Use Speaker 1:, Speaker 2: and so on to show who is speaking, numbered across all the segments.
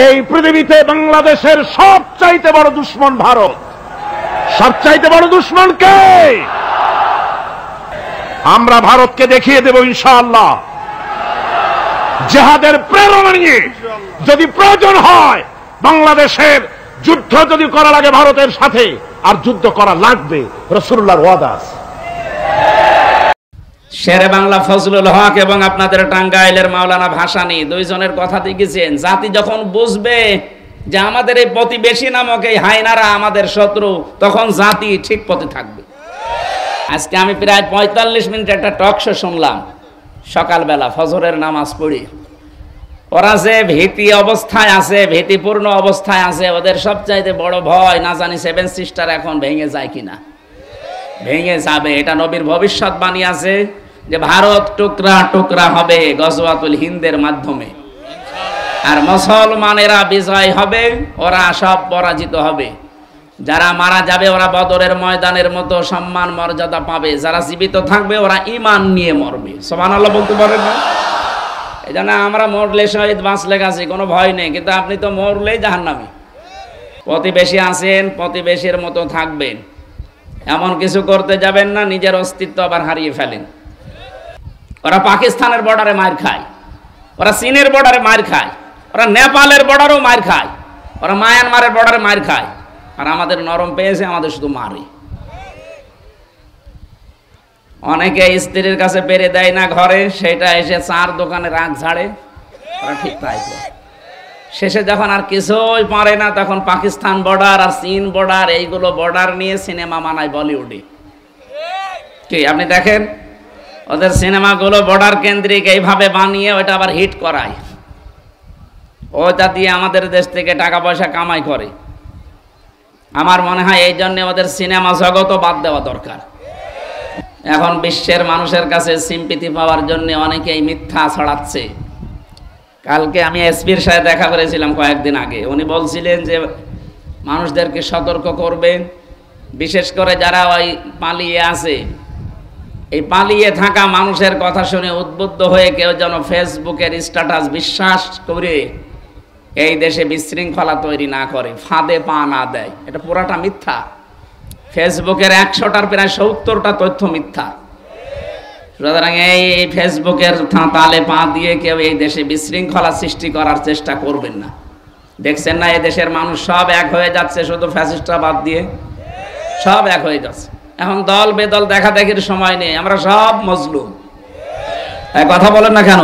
Speaker 1: এই পৃথিবীতে বাংলাদেশের সবচাইতে বড় দুশমন ভারত। সবচাইতে বড় দুশমন কে? আমরা ভারতকে দেখিয়ে দেব ইনশাআল্লাহ। জিহাদের প্রেরণা নিয়ে যদি প্রয়োজন হয় বাংলাদেশের যুদ্ধ যদি করা লাগে ভারতের সাথে, আর যুদ্ধ করা লাগবে, রাসূলুল্লাহর ওয়াদা আছে।
Speaker 2: শেরে বাংলা ফজলুল হক এবং আপনাদের টাঙ্গাইলের মাওলানা ভাসানী দুইজনের কথা দেখেছেন। জাতি যখন বুঝবে যে আমাদের এই প্রতিবেশী নামক এই হায়নারা আমাদের শত্রু, তখন জাতি ঠিক পথে থাকবে। আজকে আমি প্রায় 45 মিনিট একটা টক শো শুনলাম সকালবেলা ফজরের নামাজ পড়ি। ওরা যে ভীতি অবস্থায় আছে, ভীতিপূর্ণ অবস্থায় আছে, ওদের সবচাইতে বড় ভয় না জানি 7 সিস্টার এখন ভেঙে যায় কিনা। ভেঙে যাবে, এটা নবীর ভবিষ্যৎবাণী আছে যে ভারত টুকরা টুকরা হবে গজওয়াতুল হিন্দের মাধ্যমে, আর মুসলমানেরা বিজয় হবে, ওরা সব পরাজিত হবে। যারা মারা যাবে ওরা বদরের ময়দানের মতো সম্মান মর্যাদা পাবে, যারা জীবিত থাকবে ওরা ঈমান নিয়ে মরবে। সুবহানাল্লাহ বলতে পারেন না? এই জন্য আমরা মরলে শহীদ, বাঁচলে গাছি, কোনো ভয় নেই। কিন্তু আপনি তো মরলেই জাহান্নামী। প্রতিবেশী আছেন, প্রতিবেশীর মতো থাকবেন, এমন কিছু করতে যাবেন না নিজের অস্তিত্ব আবার হারিয়ে ফেলেন। ওরা পাকিস্তানের বর্ডারে মার খায়, ওরা চীনের বর্ডারে মার খায়, ওরা নেপালের বর্ডারেও মার খায়, ওরা মায়ানমারের বর্ডারে মার খায়, আর আমাদের নরম পেয়েছে, আমাদের শুধু মারে। অনেকে স্ত্রীর কাছে পেরে দেয় না ঘরে, সেটা এসে চার দোকানে রাগ ঝাড়ে। ওরা ঠিক তাই করে। শেষে যখন আর কিছুই পারে না, তখন পাকিস্তান বর্ডার আর চীন বর্ডার, এইগুলো বর্ডার নিয়ে সিনেমা বানায় বলিউডে। কি আপনি দেখেন ওদের সিনেমাগুলো বর্ডার কেন্দ্রিক এইভাবে বানিয়ে ওইটা আবার হিট করায়, ওইটা দিয়ে আমাদের দেশ থেকে টাকা পয়সা কামাই করে। আমার মনে হয় এই জন্য ওদের সিনেমা জগতও বাদ দেওয়া দরকার। এখন বিশ্বের মানুষের কাছে সিম্পিতি পাওয়ার জন্য অনেকেই মিথ্যা ছড়াচ্ছে। কালকে আমি এসপির সাথে দেখা করেছিলাম কয়েকদিন আগে, উনি বলছিলেন যে মানুষদেরকে সতর্ক করবেন, বিশেষ করে যারা ওই পালিয়ে আছে, এই পালিয়ে থাকা মানুষের কথা শুনে উদ্বুদ্ধ হয়ে কেউ যেন ফেসবুকের স্ট্যাটাস বিশ্বাস করে এই দেশে বিশৃঙ্খলা তৈরি না করে, ফাঁদে পা না দেয়। এটা পুরাটা মিথ্যা। ফেসবুকের 100টার প্রায় 70টা তথ্য মিথ্যা। সুতরাং এই ফেসবুকের তালে পা দিয়ে কেউ এই দেশে বিশৃঙ্খলা সৃষ্টি করার চেষ্টা করবেন না। দেখছেন না এই দেশের মানুষ সব এক হয়ে যাচ্ছে, শুধু ফ্যাসিস্টরা বাদ দিয়ে সব এক হয়ে যাচ্ছে। এখন দল বেদল দেখা দেখির সময় নেই, আমরা সব মজলুম। কথা বলেন না কেন?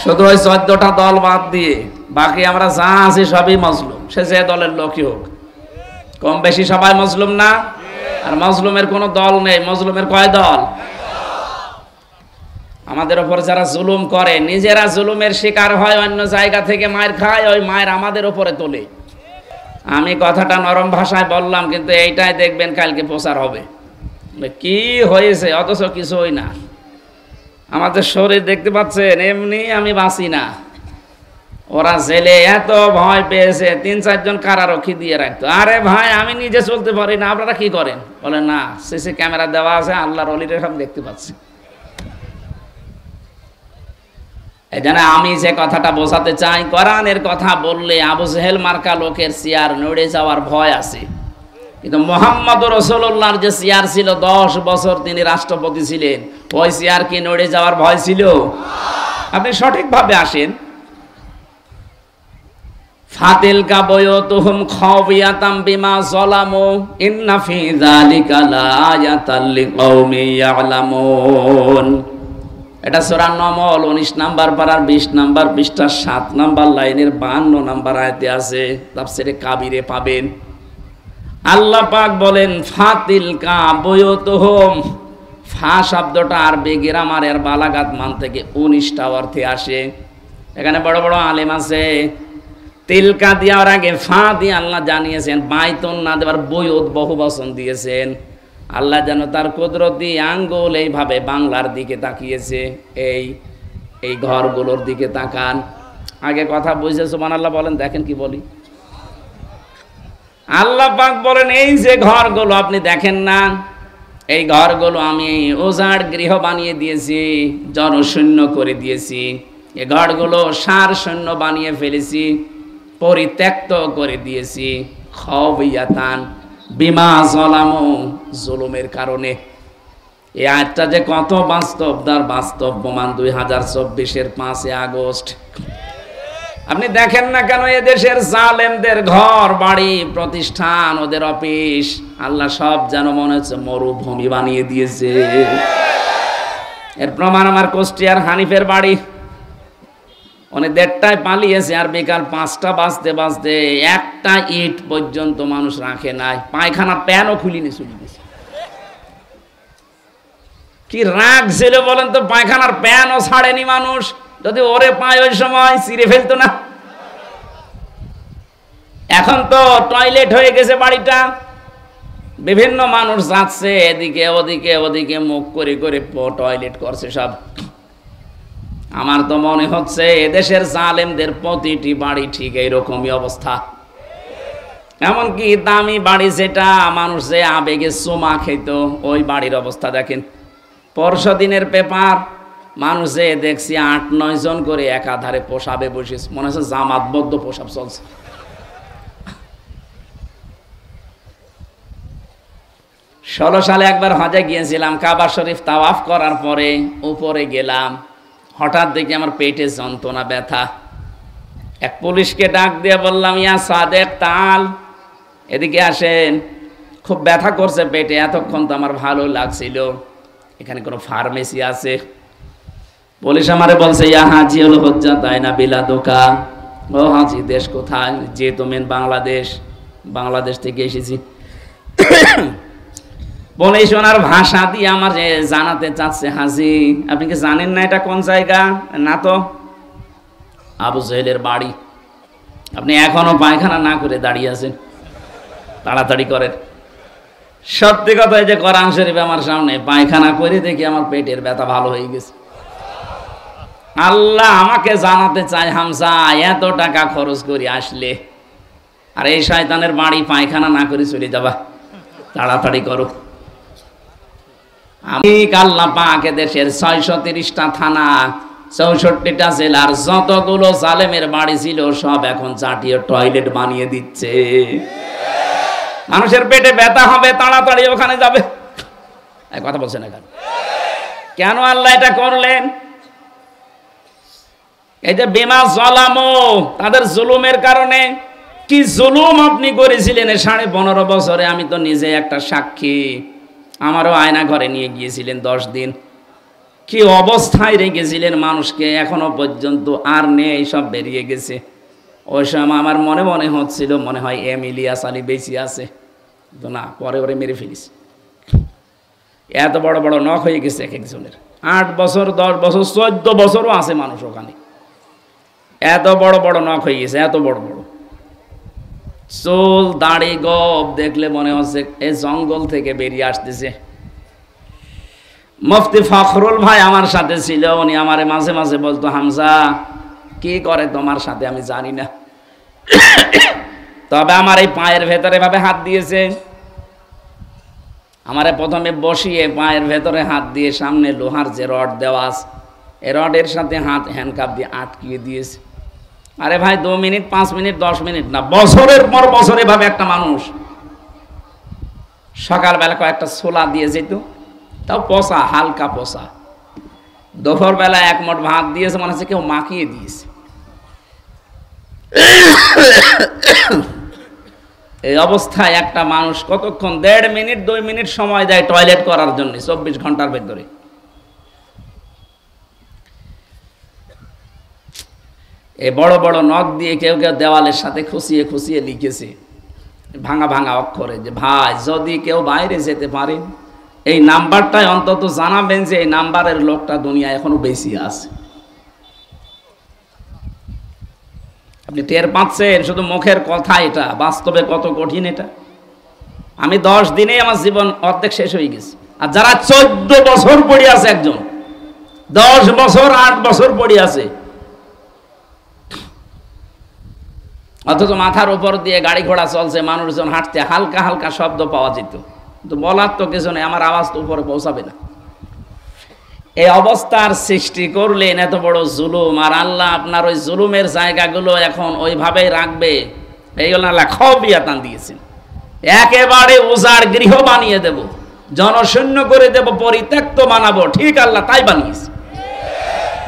Speaker 2: শুধু ওই 14টা দল বাদ দিয়ে বাকি আমরা যা আছি সবই মজলুম, সে যে দলের লোকই হোক, কম বেশি সবাই মজলুম না? আর মজলুমের কোনো দল নেই, মজলুমের কয় দল? আমাদের ওপর যারা জুলুম করে, নিজেরা জুলুমের শিকার হয়, অন্য জায়গা থেকে মায়ের খায়, ওই মায়ের আমাদের ওপরে তোলে। আমি কথাটা নরম ভাষায় বললাম, কিন্তু এইটাই দেখবেন কালকে প্রচার হবে কি হয়েছে, অথচ কিছুই না। আমাদের শরীর দেখতে পাচ্ছেন, এমনি আমি বাঁচি না। ওরা জেলে এত ভয় পেয়েছে, 3-4 জন কারারক্ষী দিয়ে রাখতো। আরে ভাই, আমি নিজে চলতে পারি না, আপনারা কি করেন? বলে না, সিসি ক্যামেরা দেওয়া আছে, আল্লাহর ওলিরা সব দেখতে পাচ্ছি। এই জন্য আমি যে কথাটা বোঝাতে চাই, কোরআনের কথা বললে আবু জেহেল মার্কা লোকের চেয়ার নড়ে যাওয়ার ভয় আছে, কিন্তু মুহাম্মদ রাসূলুল্লাহর যে চেয়ার ছিল 10 বছর তিনি রাষ্ট্রপতি ছিলেন, ওই চেয়ার কি নড়ে যাওয়ার ভয় ছিল? আপনি সঠিকভাবে আসেন। ফাতিলকা বায়তুহুম খাওয়ায়াতাম বিমা যালামু ইন্না ফি যালিকা লাআয়াতাল লিকাউমি ইয়ালামুন। এটা সূরা নমল 19 নাম্বার পারার 20 নাম্বার পৃষ্ঠা 7 নাম্বার লাইনের 52 নাম্বার আয়াতে আছে, তাফসীরে কাবিরে পাবেন। আল্লাহ পাক বলেন ফাতিলকা বায়তুহুম। ফা শব্দটা আরবি গ্রামারের বালাগাত মান থেকে 19টা অর্থে আসে। এখানে বড় বড় আলেম আছে, তিলকা দেওয়ার আগে ফা দিয়ে আল্লাহ জানিয়েছেন, বাইতুন না দেওয়ার বয়ত বহু বচন দিয়েছেন। আল্লাহ যেন তার কুদরতি আঙ্গুল এইভাবে বাংলার দিকে তাকিয়েছে, এই ঘরগুলোর দিকে তাকান। আগে কথা বুঝে সুবহানাল্লাহ বলেন, দেখেন কি বলি। আল্লাহ পাক বলেন এই যে ঘরগুলো আপনি দেখেন না, এই ঘরগুলো আমি উজাড় গৃহ বানিয়ে দিয়েছি, জনশূন্য করে দিয়েছি। এই ঘরগুলো সার শূন্য বানিয়ে ফেলেছি। পরিত্যক্ত করে দিয়েছি, খাওয়াতান বিমা যালামু, জুলুমের কারণে। এই আয়াতটা যে কত বাস্তব, তার বাস্তব প্রমাণ 2024-এর 5 আগস্ট। আপনি দেখেন না কেন এদেশের জালেমদের ঘর বাড়ি প্রতিষ্ঠান, ওদের অফিস, আল্লাহ সব যেন মনে হচ্ছে মরুভূমি বানিয়ে দিয়েছে। এর প্রমাণ আমার কুষ্টিয়ার হানিফের বাড়ি। উনি 1:30টায় পালিয়েছে, আর বিকাল 5টা বাজতে বাজতে একটা ইট পর্যন্ত মানুষ রাখে নাই, পায়খানা প্যানও খুলিনি, চলে গেছে। কি রাগ ছিল বলেন তো, পায়খানার প্যানও ছাড়েনি মানুষ। যদি ওরে পায় ওই সময় চিরে ফেলতো না। এখন তো টয়লেট হয়ে গেছে বাড়িটা, বিভিন্ন মানুষ যাচ্ছে এদিকে ওদিকে, ওদিকে মুখ করে করে টয়লেট করছে সব। আমার তো মনে হচ্ছে এদেশের জালেমদের প্রতিটি বাড়ি ঠিক এইরকমই অবস্থা। এমনকি দামি বাড়ি যেটা মানুষ যে আবেগে চুমা খেত, ওই বাড়ির অবস্থা দেখেন। পরশুদিনের পেপার, মানুষে দেখছি 8-9 জন করে একাধারে পোশাবে বসেছে, মনে হচ্ছে জামাতবদ্ধ পোশাব চলছে। ষোলো সালে একবার হজে গিয়েছিলাম, কাবা শরীফ তাওয়াফ করার পরে উপরে গেলাম, হঠাৎ দেখি আমার পেটে যন্ত্রণা, ব্যথা। এক পুলিশকে ডাক দিয়ে বললাম, ইয়া সাদেক তাল, এদিকে আসেন, খুব ব্যথা করছে পেটে, এতক্ষণ তো আমার ভালো লাগছিল, এখানে কোনো ফার্মেসি আছে? পুলিশ আমারে বলছে, ইয়া হাজি হলো হজ্জা তাই না বিলা দোকা। ও হাজি, দেশ কোথায়? যে তুমি বাংলাদেশ। বাংলাদেশ থেকে এসেছি। পুলিশ ওনার ভাষা দিয়ে আমার জানাতে চাচ্ছে, হাজি আপনি কি জানেন না এটা কোন জায়গা? না তো। আবু জহেলের বাড়ি। আপনি এখনো পায়খানা না করে দাঁড়িয়ে আছেন, তাড়াতাড়ি করেন। সত্যি কথা, যে কোরআন শরীফ আমার সামনে, পায়খানা করে দেখি আমার পেটের ব্যথা ভালো হয়ে গেছে। আল্লাহ আমাকে জানাতে চায়, হামজা এত টাকা খরচ করে আসলে, আর এই শয়তানের বাড়ি পায়খানা না করে চলে যাবা, তাড়াতাড়ি করো। আমি আল্লাহ পাক দেশের 630টা থানা, 64টা জেলার যতগুলো জালেমের বাড়ি ছিল সব এখন চাটিয়ে টয়লেট বানিয়ে দিচ্ছে। মানুষের পেটে ব্যথা হবে, তাড়াতাড়ি ওখানে যাবে। কথা বলছেন না কেন? আল্লাহ এটা করলেন? এই যে বিমা যালামু, তাদের জুলুমের কারণে। কি জুলুম আপনি করেছিলেন 15.5 বছরে, আমি তো নিজে একটা সাক্ষী। আমারও আয়না ঘরে নিয়ে গিয়েছিলেন 10 দিন, কি অবস্থায় রেখেছিলেন মানুষকে, এখনো পর্যন্ত আর নেই, সব বেরিয়ে গেছে। ওই সময় আমার মনে মনে হচ্ছিল, মনে হয় ইলিয়াস আলী বেঁচে আছে, তো না, পরে ওরে মেরে ফেলিস। এত বড় বড় নখ হয়ে গেছে এক একজনের, 8 বছর 10 বছর 14 বছরও আছে মানুষ ওখানে। এত বড় বড় নখ হয়ে গেছে, এত বড় বড় চুল দাড়ি গোপ, দেখলে মনে হচ্ছে এই জঙ্গল থেকে বেরিয়ে আসতেছে। মুফতি ফখরুল ভাই আমার সাথে ছিল, উনি আমারে মাঝে মাঝে বলতো, হামজা কি করে তোমার সাথে আমি জানি না, তবে আমার এই পায়ের ভেতরে ভাবে হাত দিয়েছে। আমারে প্রথমে বসিয়ে পায়ের ভেতরে হাত দিয়ে সামনে লোহার যে রড দেওয়া আছে, এই রডের সাথে হাত হ্যান্ডকাপ দিয়ে আটকিয়ে দিয়েছে। আরে ভাই 2 মিনিট 5 মিনিট 10 মিনিট না, বছরের পর বছর এভাবে একটা মানুষ। সকালবেলা কয়েকটা ছোলা দিয়ে যেত, তাও পচা, হালকা পচা। দুপুর বেলা 1 মুঠ ভাত দিয়েছে, মনে হচ্ছে কেউ মাখিয়ে দিয়েছে। এই অবস্থায় একটা মানুষ কতক্ষণ, 1.5 মিনিট 2 মিনিট সময় দেয় টয়লেট করার জন্য 24 ঘন্টার ভেতরে। এই বড় বড় নখ দিয়ে কেউ কেউ দেওয়ালের সাথে খুশিয়ে খুশিয়ে লিখেছে ভাঙা ভাঙা অক্ষরে, যে ভাই যদি কেউ বাইরে যেতে পারে এই নাম্বারটাই অন্তত জানাবেন যে এই নাম্বারের লোকটা দুনিয়া এখনো বেশি আছে। আপনি টের পাচ্ছেন? শুধু মুখের কথা, এটা বাস্তবে কত কঠিন এটা। আমি 10 দিনেই আমার জীবন অর্ধেক শেষ হয়ে গেছে। আর যারা 14 বছর পড়ে আছে, একজন 10 বছর 8 বছর পড়ে আছে, অথচ মাথার উপর দিয়ে গাড়ি ঘোড়া চলছে, মানুষজন হাঁটতে, হালকা হালকা শব্দ পাওয়া যেত, কিন্তু বলার তো কিছু নেই, আমার আওয়াজ তো উপরে পৌঁছাবে না। এই অবস্থার সৃষ্টি করলেন, এত বড় জুলুম, আর আল্লাহ আপনার ওই জুলুমের জায়গাগুলো এখন ওইভাবেই রাখবে। এই জন্য আল্লাহ খবিয়াতান দিয়েছেন, একেবারে উজাড় গৃহ বানিয়ে দেব, জনশূন্য করে দেব, পরিত্যক্ত বানাবো। ঠিক আল্লাহ তাই বানিয়েছে।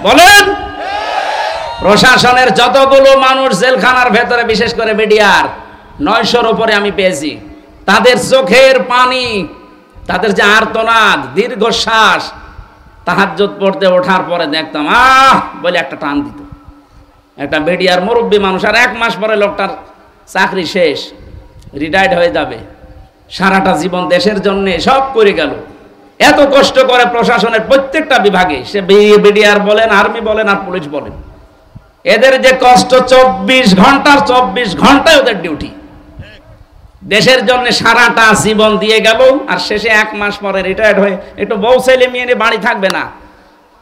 Speaker 2: বলেন, প্রশাসনের যতগুলো মানুষ জেলখানার ভেতরে, বিশেষ করে বিডিআর 900-র উপরে আমি পেয়েছি, তাদের চোখের পানি, তাদের যে আর্তনাদ, দীর্ঘশ্বাস, তাহাজ্জুদ পড়তে ওঠার পরে দেখতাম বলে একটা টান দিত। একটা বিডিআর মুরব্বী মানুষ, আর 1 মাস পরে লোকটার চাকরি শেষ, রিটায়ার্ড হয়ে যাবে। সারাটা জীবন দেশের জন্য সব করে গেল, এত কষ্ট করে প্রশাসনের প্রত্যেকটা বিভাগে, সে বিডিআর বলেন, আর্মি বলেন, আর পুলিশ বলেন, এদের যে কষ্ট, 24 ঘন্টায় ওদের ডিউটি, দেশের জন্য সারাটা জীবন দিয়ে গেল, আর শেষে 1 মাস পরে রিটায়ার্ড হয়ে একটু বউ ছেলে মেয়ে নিয়ে বাড়ি থাকবে না,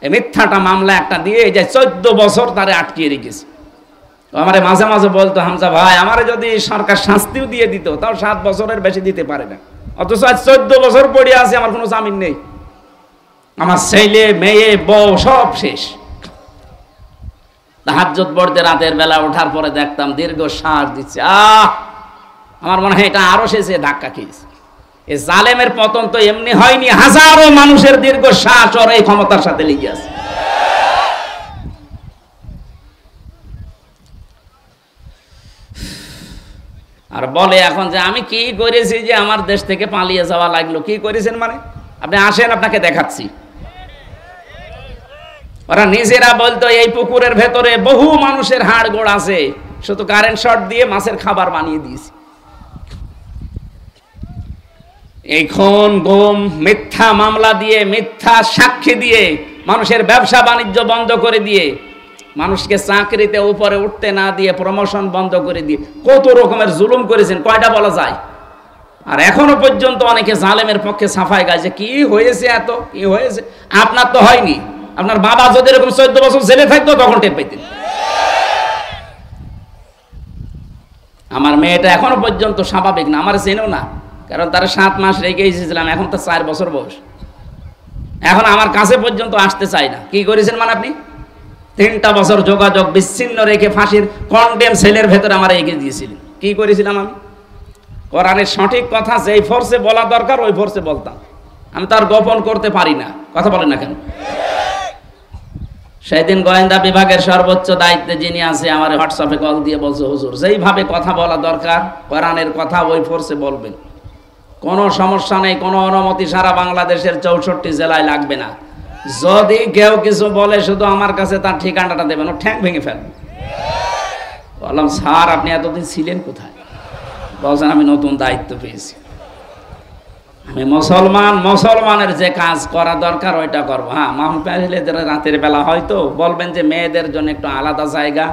Speaker 2: এই মিথ্যাটা মামলা একটা দিয়ে এই যে 14 বছর তারে আটকিয়ে রেখেছে। আমারে মাঝে মাঝে বলতো, হামজা ভাই, আমারে যদি সরকার শাস্তিও দিয়ে দিত, তাও 7 বছরের বেশি দিতে পারে না, অথচ আজ 14 বছর পড়ে আছে, আমার কোনো জামিন নেই, আমার ছেলে মেয়ে বউ সব শেষ। তাহাজ্জুদ পড়তে রাতের বেলা ওঠার পরে দেখতাম দীর্ঘ শ্বাস দিচ্ছে। আমার মনে হয় এটা আরো শেষে ধাক্কা খেয়েছে। এই জালেমের পতন তো এমনি হয়নি, হাজারো মানুষের দীর্ঘ শ্বাস ওর এই ক্ষমতার সাথে লেগে আছে। আর বলে এখন যে আমি কি করেছি যে আমার দেশ থেকে পালিয়ে যাওয়া লাগলো। কি করেছেন মানে? আপনি আসেন, আপনাকে দেখাচ্ছি। ওরা নিজেরা বলতো এই পুকুরের ভেতরে বহু মানুষের হাড় গোড় আছে, শুধু কারেন্ট শট দিয়ে মাছের খাবার বানিয়ে দিয়েছি। এই খুন গুম, মিথ্যা মামলা দিয়ে, মিথ্যা সাক্ষী দিয়ে, মানুষের ব্যবসা বাণিজ্য বন্ধ করে দিয়ে, মানুষকে চাকরিতে উপরে উঠতে না দিয়ে, প্রমোশন বন্ধ করে দিয়ে কত রকমের জুলুম করেছেন, কয়টা বলা যায়? আর এখনো পর্যন্ত অনেকে জালেমের পক্ষে সাফাই গায় যে কি হয়েছে, এত কি হয়েছে। আপনার তো হয়নি, আপনার বাবা যদি এরকম 14 বছর জেলে থাকতো তখন টের পাইতেন। আমার মেয়েটা এখনো পর্যন্ত স্বাভাবিক না, আমার চেনেও না, কারণ তারা 7 মাস রেখে এসেছিলাম, এখন তো 4 বছর বয়স, এখন আমার কাছে পর্যন্ত আসতে চাই না। কি করেছেন মানে আপনি? 3টা বছর যোগাযোগ বিচ্ছিন্ন রেখে ফাঁসির কন্ডেম সেলের ভেতরে আমার এগিয়ে দিয়েছিলেন। কি করেছিলাম আমি? কোরআনের সঠিক কথা যেই ফোর্সে বলা দরকার ওই ফোর্সে বলতাম, আমি তার গোপন করতে পারি না। কথা বলেন না কেন? সেদিন গোয়েন্দা বিভাগের সর্বোচ্চ দায়িত্বে যিনি আছে আমার হোয়াটসঅ্যাপে কল দিয়ে বলছে, হুজুর যেইভাবে কথা বলা দরকার কোরআনের কথা ওই ফোর্সে বলবেন, কোনো সমস্যা নেই, কোনো অনুমতি সারা বাংলাদেশের 64 জেলায় লাগবে না। যদি কেউ কিছু বলে শুধু আমার কাছে তার ঠিকানাটা দেবেন, ও ঠ্যাং ভেঙে ফেলবেন। বললাম, স্যার আপনি এতদিন ছিলেন কোথায়? বলছেন আমি নতুন দায়িত্ব পেয়েছি, আমি মুসলমানের যে কাজ করা দরকার ওইটা করবো। হ্যাঁ, মাহফিলে রাতের বেলা হয়তো বলবেন যে মেয়েদের জন্য একটু আলাদা জায়গা,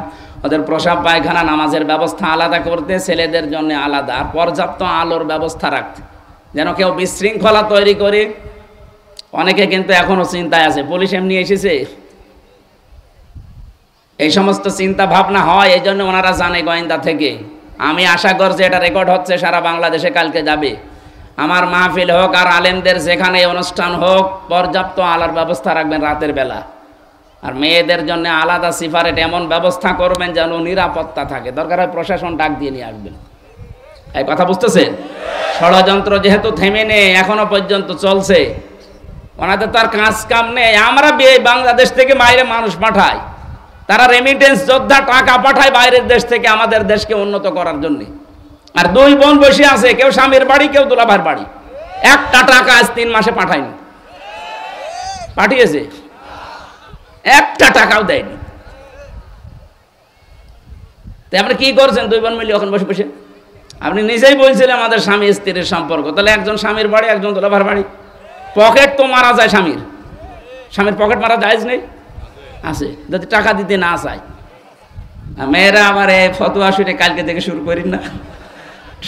Speaker 2: ওদের প্রসাব পায়খানা নামাজের ব্যবস্থা আলাদা করতে, ছেলেদের জন্য আলাদা, আর পর্যাপ্ত আলোর ব্যবস্থা রাখতে, যেন কেউ বিশৃঙ্খলা তৈরি করে। অনেকে কিন্তু এখনো চিন্তায় আছে, পুলিশ এমনি এসেছে, এই সমস্ত চিন্তা ভাবনা হয়, এই জন্য ওনারা জানে গোয়েন্দা থেকে। আমি আশা করছি এটা রেকর্ড হচ্ছে, সারা বাংলাদেশে কালকে যাবে। আমার মাহফিল হোক আর আলেমদের যেখানে অনুষ্ঠান হোক, পর্যাপ্ত আলোর ব্যবস্থা রাখবেন রাতের বেলা, আর মেয়েদের জন্য আলাদা সিফারেট এমন ব্যবস্থা করবেন যেন নিরাপত্তা থাকে। দরকার হয় প্রশাসন ডাক দিয়ে নিয়ে আসবেন। এই কথা বুঝতেছেন? ষড়যন্ত্র যেহেতু থেমে নেই, এখনো পর্যন্ত চলছে, ওনাদের তার কাজ কাম নেই। আমরা বাংলাদেশ থেকে বাইরে মানুষ পাঠাই, তারা রেমিটেন্স যোদ্ধা টাকা পাঠায় বাইরের দেশ থেকে আমাদের দেশকে উন্নত করার জন্য। আর 2 বোন বসে আছে, কেউ স্বামীর বাড়ি, কেউ দুলাভাইয়ের বাড়ি, একটা টাকা আজ 3 মাসে পাঠায়নি। পাঠিয়েছে, একটা টাকাও দেয়নি। তাই আপনি কি করছেন 2 বোন মিলে ওখানে বসে বসে? আপনি নিজেই বলছিলেন আমাদের স্বামী স্ত্রীর সম্পর্ক, তাহলে একজন স্বামীর বাড়ি, একজন দুলাভাইয়ের বাড়ি। পকেট তো মারা যায়, স্বামীর পকেট মারা জায়েজ নেই? আছে, যদি টাকা দিতে না চায়। মেয়েরা আমার এই ফতোয়া শুনে কালকে থেকে শুরু করি না,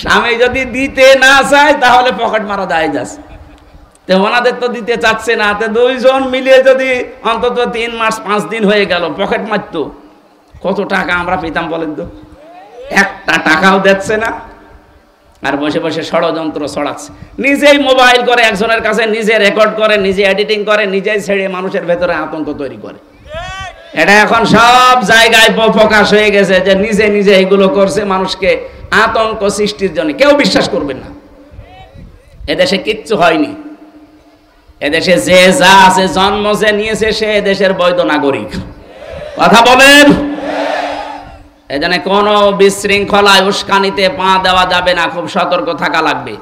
Speaker 2: স্বামী যদি দিতে না চায় তাহলে পকেট মারা জায়েজ আছে। তো ওনাদের তো দিতে চাচ্ছে না, তো 2 জন মিলিয়ে যদি অন্তত 3 মাস 5 দিন হয়ে গেল পকেট মারতো, কত টাকা আমরা পেতাম বলেন তো? একটা টাকাও দিচ্ছে না। আর বসে বসে ষড়যন্ত্র ছড়াচ্ছে, নিজেই মোবাইল করে একজনের কাছে, নিজে রেকর্ড করে, নিজে এডিটিং করে, নিজেই ছেড়ে মানুষের ভেতরে আতঙ্ক তৈরি করে। এটা এখন সব জায়গায় প্রকাশ হয়ে গেছে যে নিজে নিজে এগুলো করছে মানুষকে আতঙ্ক সৃষ্টির জন্য। কেউ বিশ্বাস করবেন না, এদেশে কিচ্ছু হয়নি। এদেশে যে যা আছে, জন্ম যে নিয়েছে সে দেশের বৈধ নাগরিক। কথা বলেন। এজন্য কোন বিশৃঙ্খলায় উস্কানিতে পা দেওয়া যাবে না, খুব সতর্ক থাকা লাগবে।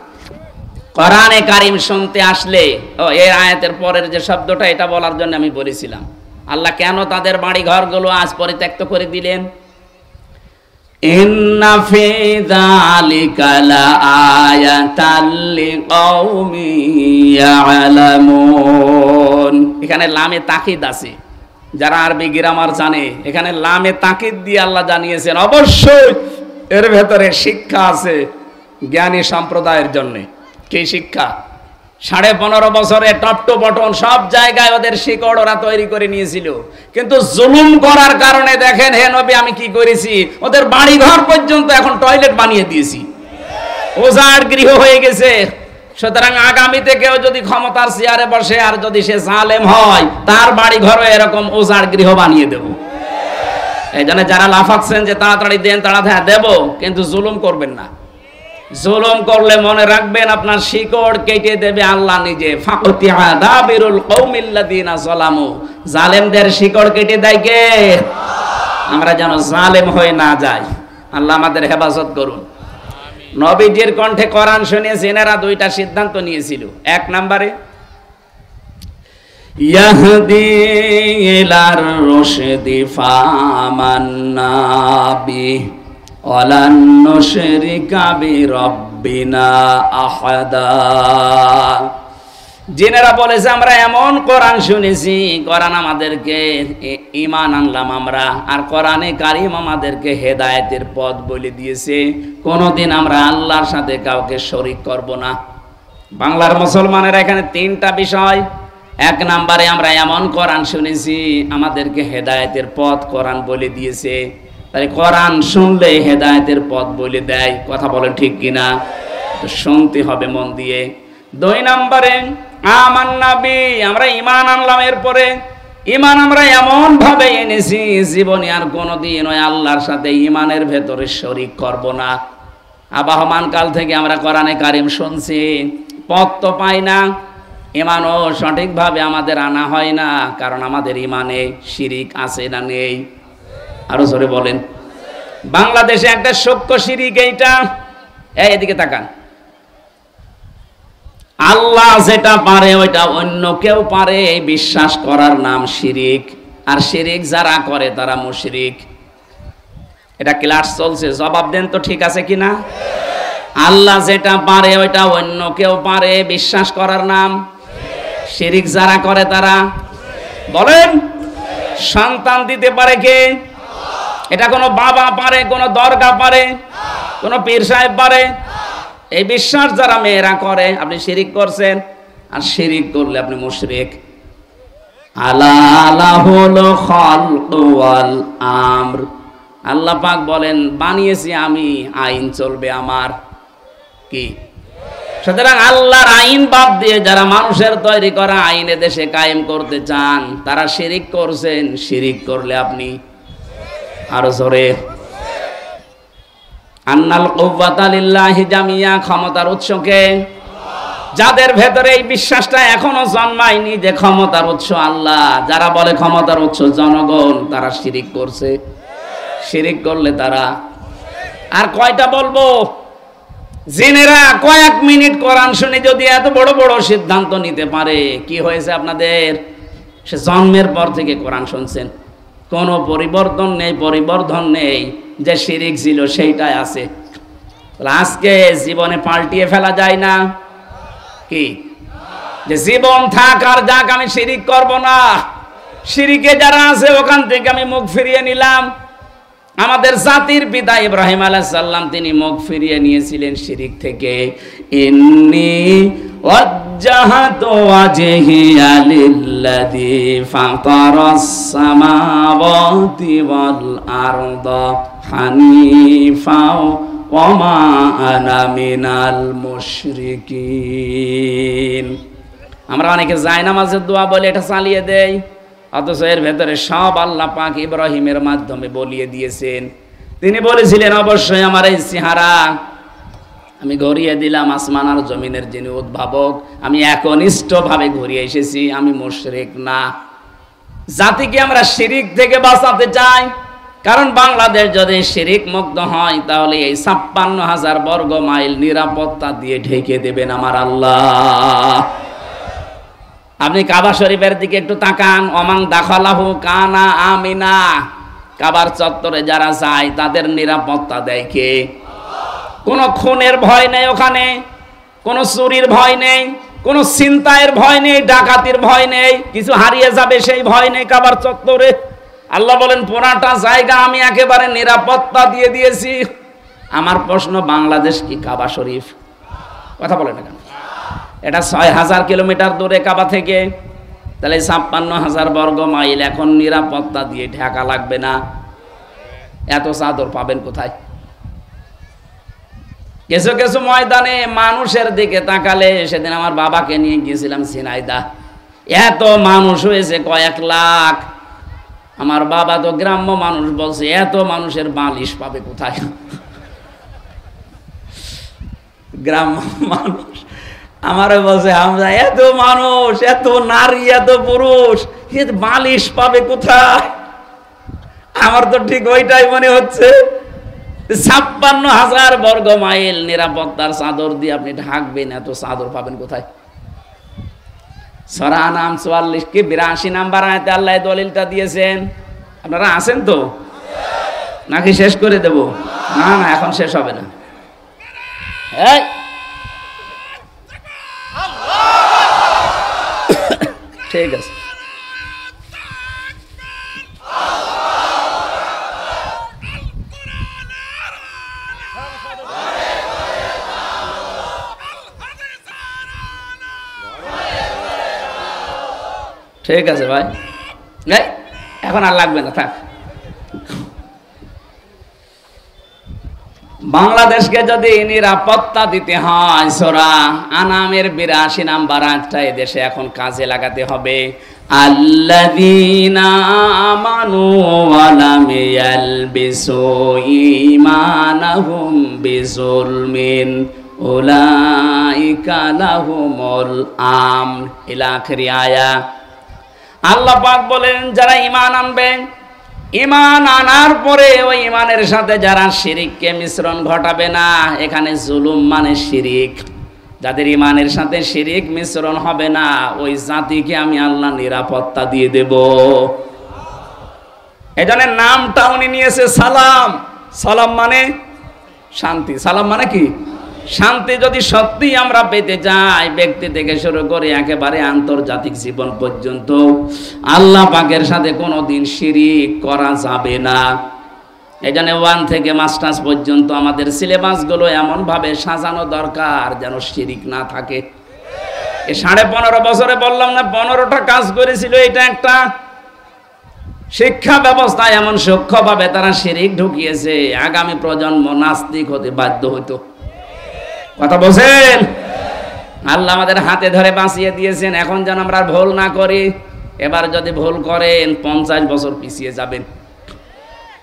Speaker 2: কোরআনে কারীম শুনতে আসলে, এই আয়াতের পরের যে শব্দটা, এটা বলার জন্য আমি বলেছিলাম আল্লাহ কেন তাদের বাড়ি ঘরগুলো আজ পরিত্যক্ত করে দিলেন। ইন্না ফি যালিকা লাআয়াতাল লিকাউমিন ইয়ালামুন। এখানে লামে তাকিদ আছে, যারা আরবি গ্রামার জানে, এখানে লামে তাকিদ দিয়ে আল্লাহ জানিয়েছেন অবশ্যই এর ভেতরে শিক্ষা আছে জ্ঞানী সম্প্রদায়ের জন্য। কি শিক্ষা? 15.5 বছরে টপ টু বটন সব জায়গায় ওদের শিকড় ওরা তৈরি করে নিয়েছিল, কিন্তু জুলুম করার কারণে দেখেন হে নবী আমি কি করেছি, ওদের বাড়ি ঘর পর্যন্ত এখন টয়লেট বানিয়ে দিয়েছি, ওজার গৃহ হয়ে গেছে। সুতরাং আগামীতে কেউ যদি ক্ষমতার চেয়ারে বসে আর যদি সে জালেম হয়, তার বাড়ি ঘরে এরকম ওজার গৃহ বানিয়ে দেব। এই জন্য যারা লাফাচ্ছেন যে তাড়াতাড়ি দেন, তাড়াতাড়ি দেব, কিন্তু জুলুম করবেন না। জুলুম করলে মনে রাখবেন আপনার শিকড় কেটে দেবে আল্লাহ নিজে। ফাকতিআ দাবিরুল কওমিল্লাযিনা যালামু। জালেমদের শিকড় কেটে দেয় কে? আমরা যেন জালেম হয়ে না যাই। আল্লাহ আমাদের হেফাজত করুন। নবীজির কণ্ঠে কোরআন শুনে জেনেরা দুইটা সিদ্ধান্ত নিয়েছিল। এক নম্বরে ইয়াহদি ইলার রশদি ফামান্না বি ওয়ালান নুশরিকা বিরাব্বিনা আহাদা। জিনেরা বলেছে আমরা এমন কোরআন শুনেছি, কোরআন আমাদেরকে ঈমান আনলাম আমরা, আর কোরআনে কারীম আমাদেরকে হেদায়েতের পথ বলে দিয়েছে, কোনোদিন আমরা আল্লাহর সাথে কাউকে শরীক করব না। বাংলার মুসলমানের এখানে 3টা বিষয়। এক নম্বরে আমরা এমন কোরআন শুনেছি আমাদেরকে হেদায়েতের পথ কোরআন বলে দিয়েছে। তাই কোরআন শুনলে হেদায়েতের পথ বলে দেয়। কথা বলেন ঠিক কিনা? তো শুনতে হবে মন দিয়ে। 2 নম্বরে আমান্না বি, আমরা ঈমান আনলাম। এরপরে ঈমান আমরা এমন ভাবে এনেছি জীবনে আর কোনোদিন ওই আল্লাহর সাথে ঈমানের ভেতরে শরীক করব না। আবাহমান কাল থেকে আমরা কোরআনে কারীম শুনছি, পথ তো পাই না, ঈমানও সঠিকভাবে আমাদের আনা হয় না, কারণ আমাদের ঈমানে শিরিক আছে না নেই? আরো জোরে বলেন। বাংলাদেশে একটা সূক্ষ্ম শিরিক এইটা। এদিকে তাকান। আল্লাহ যেটা পারে ওইটা অন্য কেউ পারে, এই বিশ্বাস করার নাম শিরিক। আর শিরিক যারা করে তারা মুশরিক। এটা ক্লাস চলছে, জবাব দেন তো ঠিক আছে কিনা? আল্লাহ যেটা পারে ওইটা অন্য কেউ পারে, বিশ্বাস করার নাম শিরিক। যারা করে তারা বলেন। সন্তান দিতে পারে কে? এটা কোনো বাবা পারে, কোনো দরগা পারে, কোনো পীর সাহেব পারে? এই বিশ্বাস যারা মেয়েরা করে, আপনি শিরিক করছেন। আর শিরিক করলে আপনি মুশরিক। আলা লাহুল খালকু ওয়াল আমর। আল্লাহ পাক বলেন বানিয়েছি আমি, আইন চলবে আমার। কি? সুতরাং আল্লাহর আইন বাদ দিয়ে যারা মানুষের তৈরি করা আইনে দেশে কায়েম করতে চান, তারা শিরিক করছেন। শিরিক করলে আপনি আরো জোরে। আন্নাল কুওয়াতা লিল্লাহি জামিয়া, ক্ষমতার উৎসকে। যাদের ভেতরে এই বিশ্বাসটা এখনো জন্মায়নি যে ক্ষমতার উৎস আল্লাহ, যারা বলে ক্ষমতার উৎস জনগণ, তারা শিরিক করছে। শিরিক করলে তারা আর কয়টা বলবো? জিনেরা কয়েক মিনিট কোরআন শুনে যদি এত বড় বড় সিদ্ধান্ত নিতে পারে, কি হয়েছে আপনাদের? সে জন্মের পর থেকে কোরআন শুনছেন, কোনো পরিবর্তন নেই, পরিবর্ধন নেই। যে শিরিক ছিল সেইটাই আছে। আজকে জীবনে পাল্টিয়ে ফেলা যায় না কি? যে জীবন থাক আর যাক, আমি শিরিক করব না। শিরিকে যারা আছে ওখান থেকে আমি মুখ ফিরিয়ে নিলাম। আমাদের জাতির পিতা ইব্রাহিম আলাইহিস সালাম তিনি মুখ ফিরিয়ে নিয়েছিলেন শিরিক থেকে। ইন্নী ওয়াজ্জাহাতু ওয়াজহিয়া লিল্লাযী ফাতারাস সামাওয়াতি ওয়াল আরদা হানিফা ওয়া মা আনা মিনাল মুশরিকিন। আমরা অনেকে জায়নামাজের দোয়া বলে এটা চালিয়ে দেই, অথচ এর ভেতরে সব আল্লাহ পাক ইব্রাহিমের মাধ্যমে বলিয়ে দিয়েছেন। তিনি বলেছিলেন, অবশ্যই আমার এই চেহারা আমি ঘুরিয়ে দিলাম আসমান আর জমিনের যিনি উদ্ভাবক, আমি একনিষ্ঠভাবে ঘুরিয়ে এসেছি, আমি মুশরিক না। জাতিকে আমরা শিরিক থেকে বাঁচাতে চাই, কারণ বাংলাদেশ যদি শিরিক মুক্ত হয় তাহলে এই ৫৬,০০০ বর্গ মাইল নিরাপত্তা দিয়ে ঢেকে দেবেন আমার আল্লাহ। আপনি কাবা শরীফের দিকে একটু তাকান, অমাং দাখালাহু কানা আমিনা। কাবার চত্বরে যারা যায় তাদের নিরাপত্তা দেয় কে? কোনো খুনের ভয় নেই ওখানে, কোনো চুরির ভয় নেই, কোনো ছিনতাইয়ের ভয় নেই, ডাকাতির ভয় নেই, কিছু হারিয়ে যাবে সেই ভয় নেই কাবার চত্বরে। আল্লাহ বলেন পুরাটা জায়গা আমি একেবারে নিরাপত্তা দিয়ে দিয়েছি। আমার প্রশ্ন, বাংলাদেশ কি কাবা শরীফ? কথা বলে না কেন? এটা ৬,০০০ কিলোমিটার দূরে কাবা থেকে, তাহলে ৫৬,০০০ বর্গ মাইল এখন নিরাপত্তা দিয়ে ঢাকা লাগবে না? এত চাদর পাবেন কোথায়? কিছু কিছু ময়দানে মানুষের দিকে তাকালে, সেদিন আমার বাবাকে নিয়ে গিয়েছিলাম ঝিনাইদহ, এত মানুষ হয়েছে কয়েক লাখ। আমার বাবা তো গ্রাম্য মানুষ, বলছে এত মানুষের বালিশ পাবে কোথায়? গ্রাম্য মানুষ আমারে বলছে, হামজা এত মানুষ, এত নারী, এত পুরুষ, বালিশ পাবে কোথায়? আমার তো ঠিক ওইটাই মনে হচ্ছে। ৫৬,০০০ বর্গ মাইল নিরাপত্তার চাদর দিয়ে আপনি ঢাকবেন, এত চাদর পাবেন কোথায়? সূরা আনাম ৪৪ কি ৮২ নাম্বার আয়াতে আল্লাহ দলিলটা দিয়েছেন। আপনারা আছেন তো নাকি শেষ করে দেব? না না, এখন শেষ হবে না। ঠিক আছে, ঠিক আছে ভাই, এখন আর লাগবে না, থাক। বাংলাদেশকে যদি নিরাপত্তা দিতে হয়, সূরা আনামের ৮২ নাম্বার আয়াতটা এদেশে এখন কাজে লাগাতে হবে। আল্লাযীনা আমানু ওয়া লাম ইয়ালবিসু ঈমানাহুম বিযুলমিন উলাইকা লাহুমুল আমন, ইলা আখির আয়া। আল্লাহ পাক বলেন, যারা ঈমান আনবে, ঈমান আনার পরে ওই ঈমানের সাথে যারা শিরিককে মিশ্রণ ঘটাবে না, এখানে জুলুম মানে শিরিক, যাদের ঈমানের সাথে শিরিক মিশ্রণ হবে না, ওই জাতিকে আমি আল্লাহ নিরাপত্তা দিয়ে দেব। এজন্য নামটা উনি নিয়েছে সালাম। সালাম মানে শান্তি, সালাম মানে কি? শান্তি। যদি সত্যি আমরা পেতে চাই, ব্যক্তি থেকে শুরু করে একেবারে আন্তর্জাতিক জীবন পর্যন্ত, আল্লাহ পাকের সাথে কোনোদিন শিরিক করা যাবে না। এজন্য 1 থেকে মাস্টার্স পর্যন্ত আমাদের সিলেবাসগুলো এমনভাবে সাজানো দরকার যেন শিরিক না থাকে। এই 15.5 বছরে বললাম না 15টা কাজ করেছিল, এটা একটা। শিক্ষা ব্যবস্থায় এমন সূক্ষ্মভাবে তারা শিরিক ঢুকিয়েছে, আগামী প্রজন্ম নাস্তিক হতে বাধ্য হতো। কথা বলছেন? আল্লাহ আমাদের হাতে ধরে বাঁচিয়ে দিয়েছেন, এখন যেন আমরা ভুল না করি। এবার যদি ভুল করেন 50 বছর পিছিয়ে যাবেন।